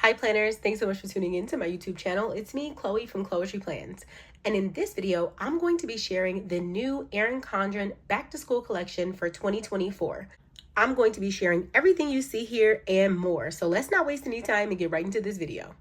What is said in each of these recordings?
Hi planners, thanks so much for tuning in to my YouTube channel. It's me, Chloe from Chloetry Plans. And in this video, I'm going to be sharing the new Erin Condren back to school collection for 2024. I'm going to be sharing everything you see here and more. So let's not waste any time and get right into this video.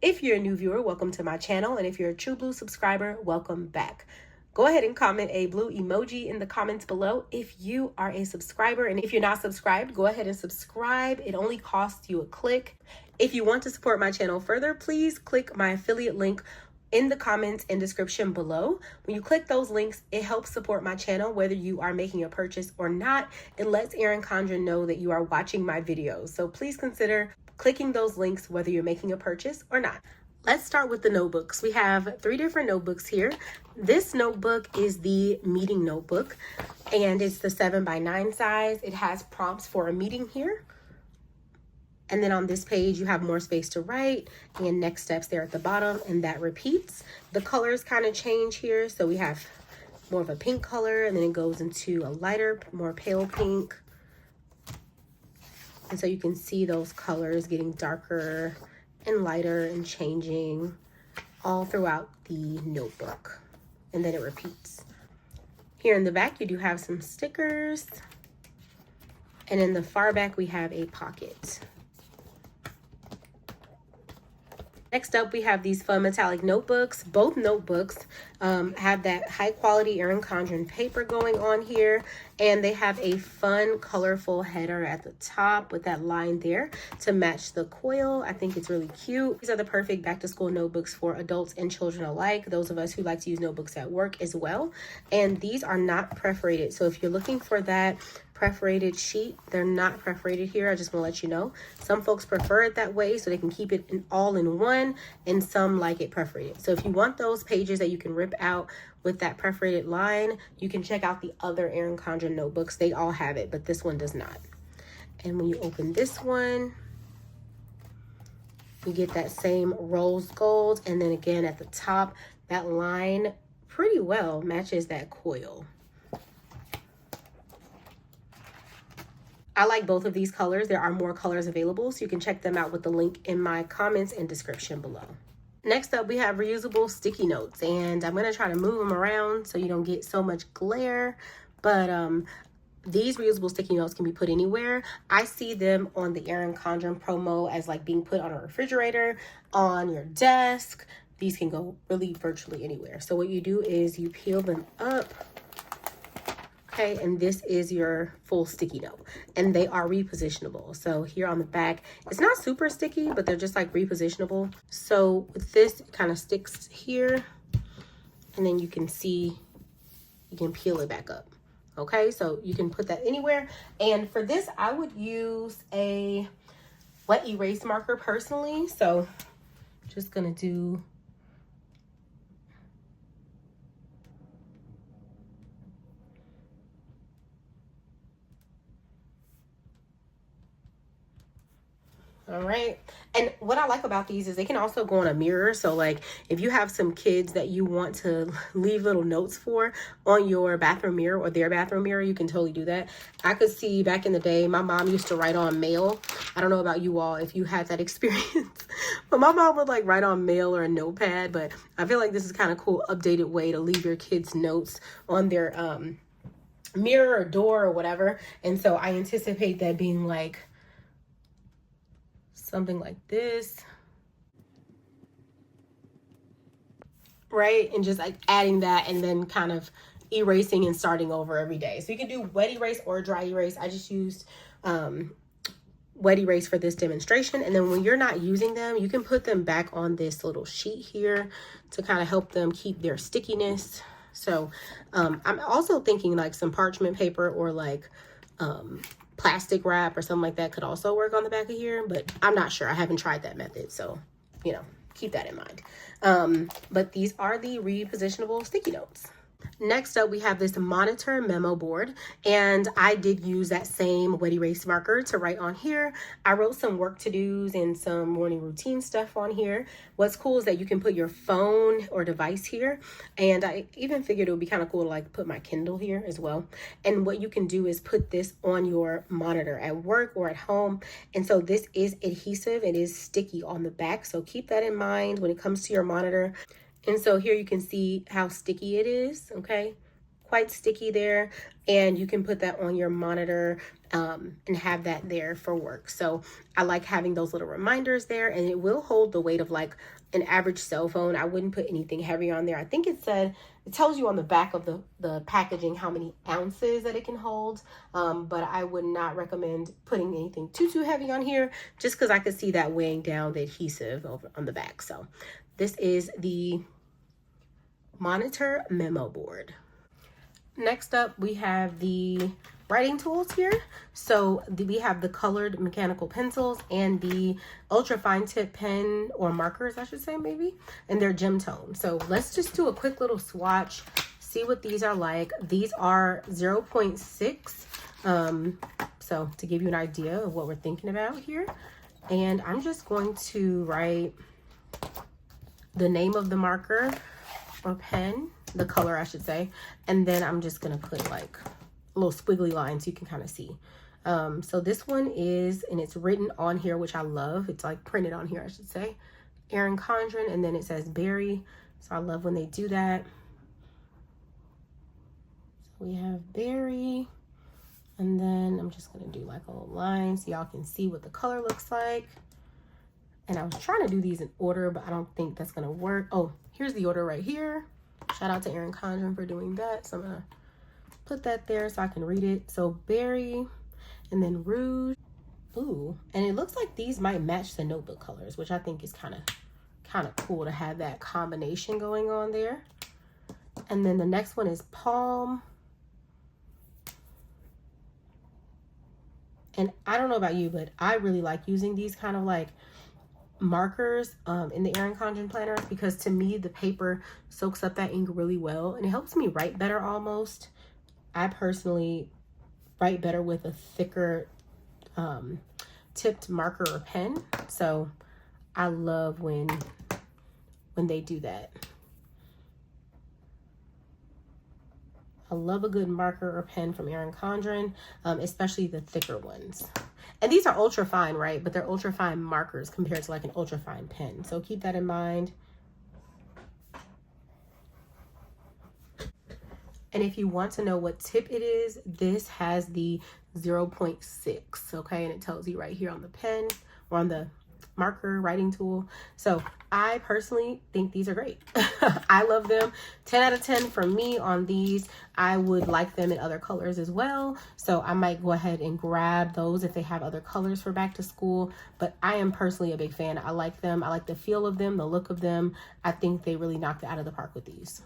If you're a new viewer, welcome to my channel. And if you're a True Blue subscriber, welcome back. Go ahead and comment a blue emoji in the comments below if you are a subscriber. And if you're not subscribed, go ahead and subscribe. It only costs you a click. If you want to support my channel further, please click my affiliate link in the comments and description below. When you click those links, it helps support my channel, whether you are making a purchase or not. It lets Erin Condren know that you are watching my videos. So please consider clicking those links whether you're making a purchase or not. Let's start with the notebooks. We have 3 different notebooks here. This notebook is the meeting notebook, and it's the 7x9 size. It has prompts for a meeting here. And then on this page, you have more space to write and next steps there at the bottom, and that repeats. The colors kind of change here. So we have more of a pink color, and then it goes into a lighter, more pale pink. And so you can see those colors getting darker and lighter and changing all throughout the notebook. And then it repeats. Here in the back, you do have some stickers. And in the far back, we have a pocket. Next up, we have these fun metallic notebooks. Both notebooks have that high quality Erin Condren paper going on here. And they have a fun, colorful header at the top with that line there to match the coil. I think it's really cute. These are the perfect back to school notebooks for adults and children alike. Those of us who like to use notebooks at work as well. And these are not perforated. So if you're looking for that perforated sheet, they're not perforated here. I just want to let you know. Some folks prefer it that way so they can keep it all in one, and some like it perforated. So if you want those pages that you can rip out with that perforated line, you can check out the other Erin Condren notebooks. They all have it, but this one does not. And when you open this one, you get that same rose gold, and then again at the top, that line pretty well matches that coil. I like both of these colors. There are more colors available, so you can check them out with the link in my comments and description below. Next up, we have reusable sticky notes, and I'm going to try to move them around so you don't get so much glare, but these reusable sticky notes can be put anywhere. I see them on the Erin Condren promo as like being put on a refrigerator, on your desk. These can go really virtually anywhere. So what you do is you peel them up. Okay, and this is your full sticky note, and they are repositionable. So here on the back, it's not super sticky, but they're just like repositionable. So with this, it kind of sticks here, and then you can see, you can peel it back up. Okay, so you can put that anywhere. And for this, I would use a wet erase marker personally. So just gonna do all right. And what I like about these is they can also go on a mirror. So like if you have some kids that you want to leave little notes for on your bathroom mirror or their bathroom mirror, you can totally do that. I could see back in the day, my mom used to write on mail. I don't know about you all if you had that experience, but my mom would like write on mail or a notepad. But I feel like this is kind of cool, updated way to leave your kids notes on their mirror or door or whatever. And so I anticipate that being like something like this, right? And just like adding that and then kind of erasing and starting over every day. So you can do wet erase or dry erase. I just used wet erase for this demonstration. And then when you're not using them, you can put them back on this little sheet here to kind of help them keep their stickiness. So I'm also thinking like some parchment paper or like plastic wrap or something like that could also work on the back of here, but I'm not sure. I haven't tried that method, so you know, keep that in mind. But these are the repositionable sticky notes. Next up, we have this monitor memo board, and I did use that same wet erase marker to write on here. I wrote some work to-dos and some morning routine stuff on here. What's cool is that you can put your phone or device here, and I even figured it would be kind of cool to like put my Kindle here as well. And what you can do is put this on your monitor at work or at home. And so this is adhesive, it is sticky on the back, so keep that in mind when it comes to your monitor. And so here you can see how sticky it is, okay? Quite sticky there. And you can put that on your monitor and have that there for work. So I like having those little reminders there, and it will hold the weight of like an average cell phone. I wouldn't put anything heavy on there. I think it tells you on the back of the packaging how many ounces that it can hold. But I would not recommend putting anything too heavy on here, just because I could see that weighing down the adhesive over on the back. So this is the monitor memo board. Next up, we have the writing tools here. So we have the colored mechanical pencils and the ultra fine tip pen, or markers I should say maybe, and they're gem tone. So let's just do a quick little swatch, see what these are like. These are 0.6, so to give you an idea of what we're thinking about here. And I'm just going to write the name of the marker or pen, the color I should say, and then I'm just gonna put like a little squiggly line so you can kind of see. So this one is, and it's written on here, which I love. It's like printed on here, I should say. Erin Condren, and then it says berry. So I love when they do that. So we have berry, and then I'm just gonna do like a little line so y'all can see what the color looks like. And I was trying to do these in order, but I don't think that's gonna work. Oh, here's the order right here. Shout out to Erin Condren for doing that. So I'm gonna put that there so I can read it. So berry, and then rouge. Ooh, and it looks like these might match the notebook colors, which I think is kind of cool to have that combination going on there. And then the next one is palm. And I don't know about you, but I really like using these kind of like markers in the Erin Condren planners, because to me the paper soaks up that ink really well and it helps me write better almost. I personally write better with a thicker tipped marker or pen, so I love when they do that. I love a good marker or pen from Erin Condren, especially the thicker ones. And these are ultra fine, right? But they're ultra fine markers compared to like an ultra fine pen. So keep that in mind. And if you want to know what tip it is, this has the 0.6, okay? And it tells you right here on the pen or on the marker writing tool. So I personally think these are great. I love them. 10 out of 10 for me on these. I would like them in other colors as well, so I might go ahead and grab those if they have other colors for back to school. But I am personally a big fan. I like them. I like the feel of them, the look of them. I think they really knocked it out of the park with these.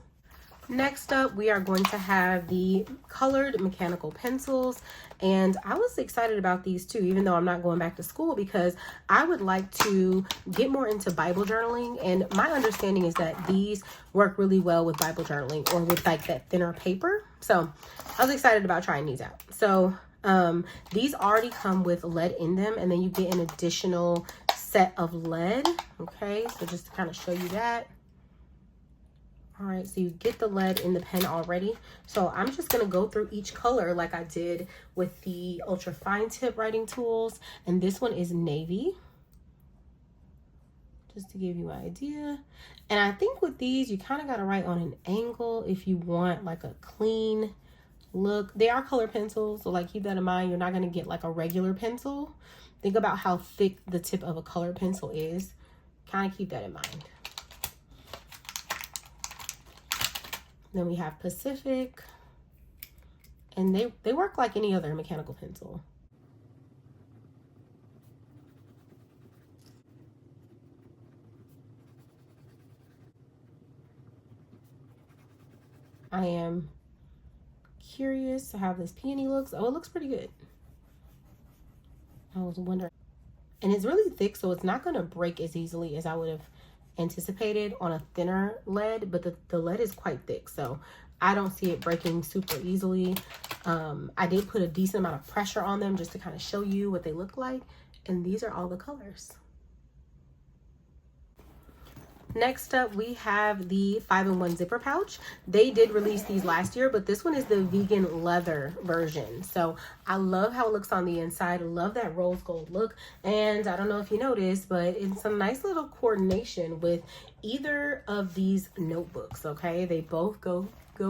Next up, we are going to have the colored mechanical pencils, and I was excited about these too, even though I'm not going back to school, because I would like to get more into Bible journaling, and my understanding is that these work really well with Bible journaling or with like that thinner paper. So I was excited about trying these out. So these already come with lead in them, and then you get an additional set of lead. Okay, so just to kind of show you that. All right, so you get the lead in the pen already. So I'm just gonna go through each color like I did with the ultra fine tip writing tools. And this one is navy, just to give you an idea. And I think with these, you kind of gotta write on an angle if you want like a clean look. They are color pencils, so like keep that in mind. You're not gonna get like a regular pencil. Think about how thick the tip of a color pencil is. Kind of keep that in mind. Then we have Pacific, and they work like any other mechanical pencil. I am curious how this peony looks. Oh, it looks pretty good. I was wondering. And it's really thick, so it's not going to break as easily as I would have anticipated on a thinner lead, but the lead is quite thick, so I don't see it breaking super easily. I did put a decent amount of pressure on them just to kind of show you what they look like. And these are all the colors. Next up, we have the 5-in-1 zipper pouch. They did release these last year, but this one is the vegan leather version. So I love how it looks on the inside. I love that rose gold look. And I don't know if you noticed, but it's some nice little coordination with either of these notebooks, okay? They both go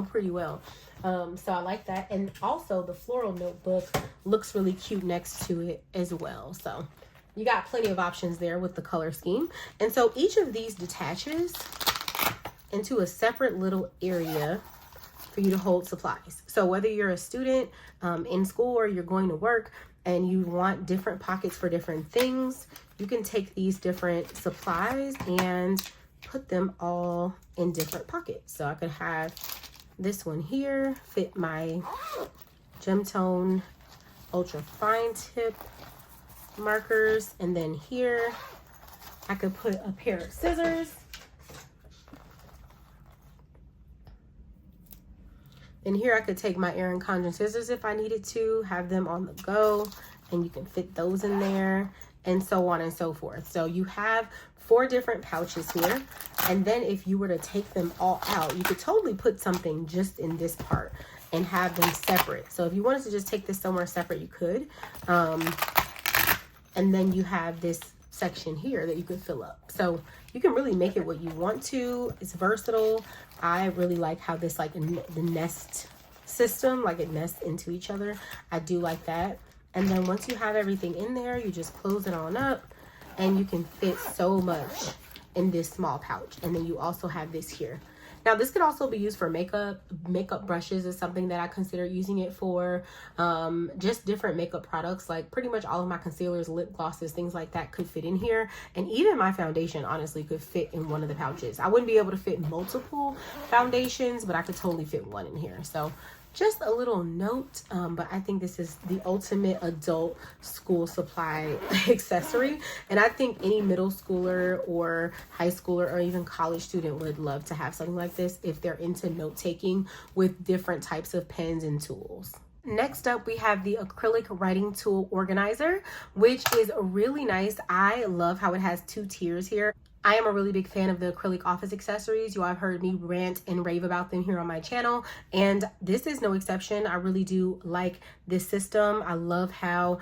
pretty well. So I like that. And also the floral notebook looks really cute next to it as well. So you got plenty of options there with the color scheme. And so each of these detaches into a separate little area for you to hold supplies. So whether you're a student in school or you're going to work and you want different pockets for different things, you can take these different supplies and put them all in different pockets. So I could have this one here fit my gem tone ultra fine tip markers, and then here I could put a pair of scissors. And here I could take my Erin Condren scissors if I needed to, have them on the go, and you can fit those in there, and so on and so forth. So you have 4 different pouches here, and then if you were to take them all out, you could totally put something just in this part and have them separate. So if you wanted to just take this somewhere separate, you could. And then you have this section here that you could fill up. So you can really make it what you want to. It's versatile. I really like how this, like the nest system, like it nests into each other. I do like that. And then once you have everything in there, you just close it on up and you can fit so much in this small pouch. And then you also have this here. Now this could also be used for makeup. Makeup brushes is something that I consider using it for. Just different makeup products, like pretty much all of my concealers, lip glosses, things like that could fit in here. And even my foundation honestly could fit in one of the pouches. I wouldn't be able to fit multiple foundations, but I could totally fit one in here. So just a little note, but I think this is the ultimate adult school supply accessory. And I think any middle schooler or high schooler or even college student would love to have something like this if they're into note taking with different types of pens and tools. Next up, we have the acrylic writing tool organizer, which is really nice. I love how it has 2 tiers here. I am a really big fan of the acrylic office accessories. You all have heard me rant and rave about them here on my channel, and this is no exception. I really do like this system. I love how,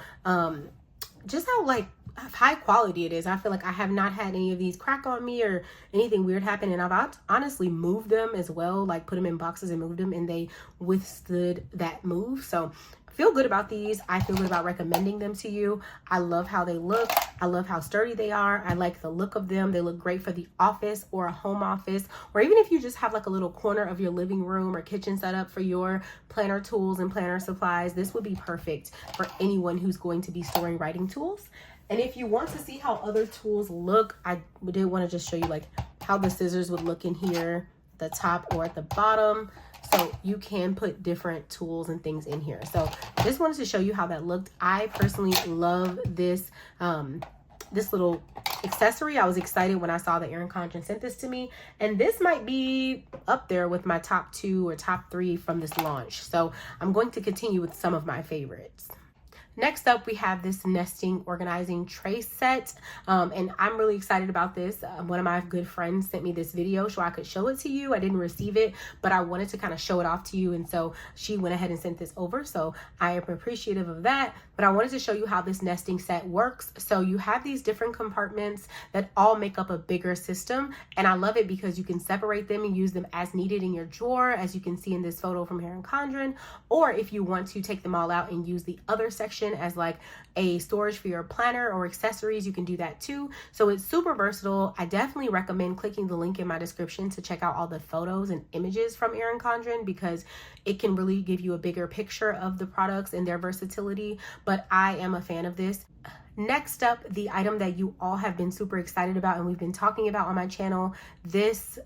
just how like high quality it is. I feel like I have not had any of these crack on me or anything weird happen, and I've honestly moved them as well, like put them in boxes and moved them, and they withstood that move. So feel good about these. I feel good about recommending them to you. I love how they look. I love how sturdy they are. I like the look of them. They look great for the office or a home office, or even if you just have like a little corner of your living room or kitchen set up for your planner tools and planner supplies. This would be perfect for anyone who's going to be storing writing tools. And if you want to see how other tools look, I did want to just show you like how the scissors would look in here, the top or at the bottom. So you can put different tools and things in here. So just wanted to show you how that looked. I personally love this, this little accessory. I was excited when I saw that Erin Condren sent this to me. And this might be up there with my top 2 or top 3 from this launch. So I'm going to continue with some of my favorites. Next up, we have this nesting organizing tray set, and I'm really excited about this. One of my good friends sent me this video so I could show it to you. I didn't receive it, but I wanted to kind of show it off to you, and so she went ahead and sent this over, so I am appreciative of that. But I wanted to show you how this nesting set works. So you have these different compartments that all make up a bigger system, and I love it because you can separate them and use them as needed in your drawer, as you can see in this photo from Erin Condren, or if you want to take them all out and use the other section as like a storage for your planner or accessories, you can do that too. So it's super versatile. I definitely recommend clicking the link in my description to check out all the photos and images from Erin Condren, because it can really give you a bigger picture of the products and their versatility. But I am a fan of this. Next up, the item that you all have been super excited about and we've been talking about on my channel, this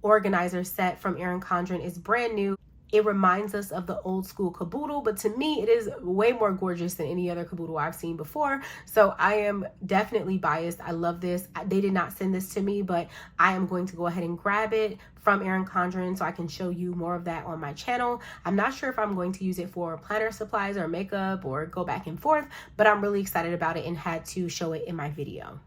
organizer set from Erin Condren is brand new. It reminds us of the old school caboodle, but to me, it is way more gorgeous than any other caboodle I've seen before. So I am definitely biased. I love this. They did not send this to me, but I am going to go ahead and grab it from Erin Condren so I can show you more of that on my channel. I'm not sure if I'm going to use it for planner supplies or makeup or go back and forth, but I'm really excited about it and had to show it in my video.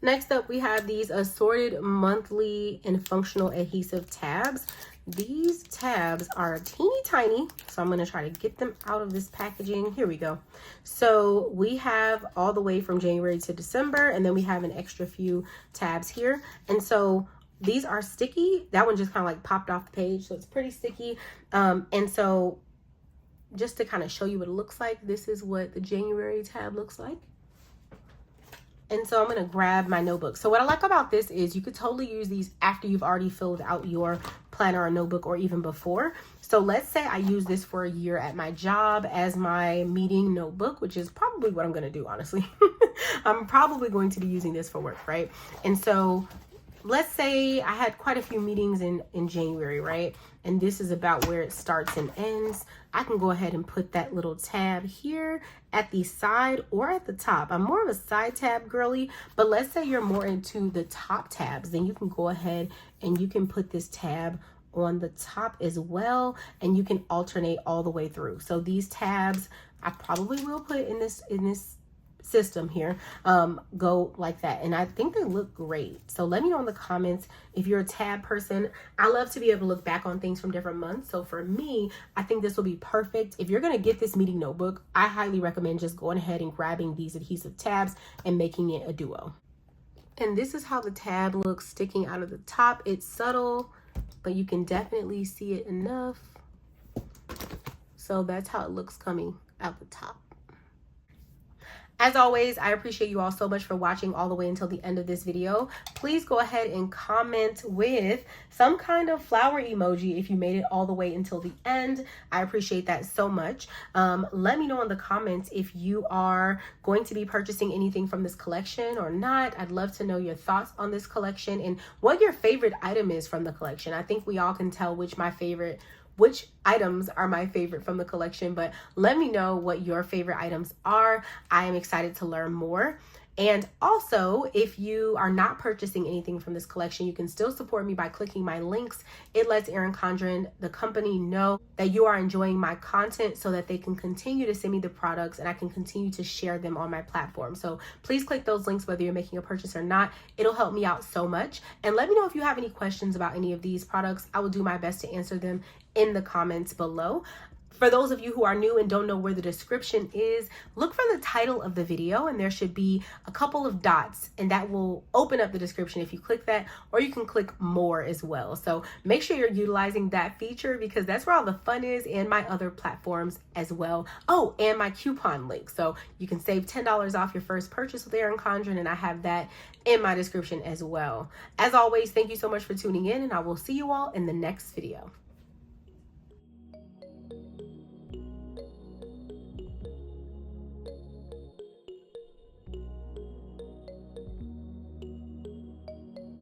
Next up, we have these assorted monthly and functional adhesive tabs. These tabs are teeny tiny, so I'm going to try to get them out of this packaging. Here we go. So we have all the way from January to December, and then we have an extra few tabs here. And so these are sticky. That one just kind of like popped off the page, so it's pretty sticky. And so just to kind of show you what it looks like, this is what the January tab looks like. And so I'm going to grab my notebook. So what I like about this is you could totally use these after you've already filled out your planner or notebook, or even before. So let's say I use this for a year at my job as my meeting notebook, which is probably what I'm going to do, honestly. I'm probably going to be using this for work, right? And so let's say I had quite a few meetings in January, right? And this is about where it starts and ends. I can go ahead and put that little tab here at the side or at the top. I'm more of a side tab girly, but let's say you're more into the top tabs, then you can go ahead and you can put this tab on the top as well, and you can alternate all the way through. So these tabs, I probably will put in this system here, go like that, and I think they look great. So let me know in the comments if you're a tab person. I love to be able to look back on things from different months, so for me, I think this will be perfect. If you're going to get this meeting notebook, I highly recommend just going ahead and grabbing these adhesive tabs and making it a duo. And this is how the tab looks sticking out of the top. It's subtle, but you can definitely see it enough. So that's how it looks coming out the top. As always, I appreciate you all so much for watching all the way until the end of this video. Please go ahead and comment with some kind of flower emoji if you made it all the way until the end. I appreciate that so much. Let me know in the comments if you are going to be purchasing anything from this collection or not. I'd love to know your thoughts on this collection and what your favorite item is from the collection. I think we all can tell which items are my favorite from the collection, but let me know what your favorite items are. I am excited to learn more. And also, if you are not purchasing anything from this collection, you can still support me by clicking my links. It lets Erin Condren, the company, know that you are enjoying my content so that they can continue to send me the products and I can continue to share them on my platform. So please click those links whether you're making a purchase or not. It'll help me out so much. And let me know if you have any questions about any of these products. I will do my best to answer them in the comments below. For those of you who are new and don't know where the description is, look for the title of the video and there should be a couple of dots and that will open up the description if you click that, or you can click more as well. So make sure you're utilizing that feature because that's where all the fun is, and my other platforms as well. Oh, and my coupon link. So you can save $10 off your first purchase with Erin Condren, and I have that in my description as well. As always, thank you so much for tuning in, and I will see you all in the next video.